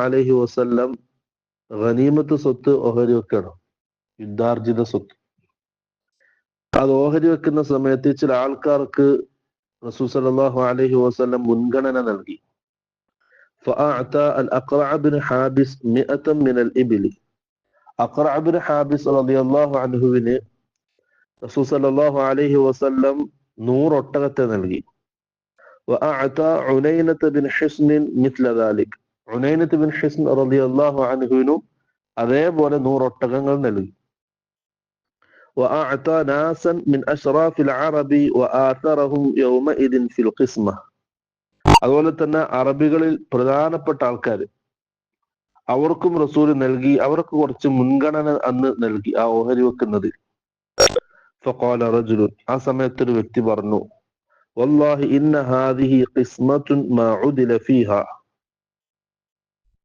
അലൈഹി വസല്ലം ഗനീമത്ത് സ്വത്ത് ഓഹരി വെക്കണം, യുദ്ധാർജിത സ്വത്ത്. അത് ഓഹരി വെക്കുന്ന സമയത്ത് ചില ആൾക്കാർക്ക് റസൂൽ സല്ലല്ലാഹു അലൈഹി വസല്ലം മുൻഗണന നൽകി. فأعطى الأقرع بن حابس 100 من الإبل. أقرع بن حابس رضي الله عنه റസൂൽ സല്ലല്ലാഹു അലൈഹി വസല്ലം 100 ഒട്ടകത്തെ നൽകി. وأعطى عنينة بن حصن مثل ذلك. عنينة بن حصن رضي الله عنه അതേപോലെ 100 ഒട്ടകങ്ങൾ നൽകി. وأعطى ناسا من أشراف العرب وآثرهم يومئذ في القسمة. അതുപോലെ തന്നെ അറബികളിൽ പ്രധാനപ്പെട്ട ആൾക്കാർ, അവർക്കും റസൂൽ നൽകി, അവർക്ക് കുറച്ച് മുൻഗണന അന്ന് നൽകി ആ ഓഹരി വെക്കുന്നതിൽ. فقال رجل, ആ സമയത്തൊരു വ്യക്തി പറഞ്ഞു, والله إن هذه قسمة ما عدل فيها.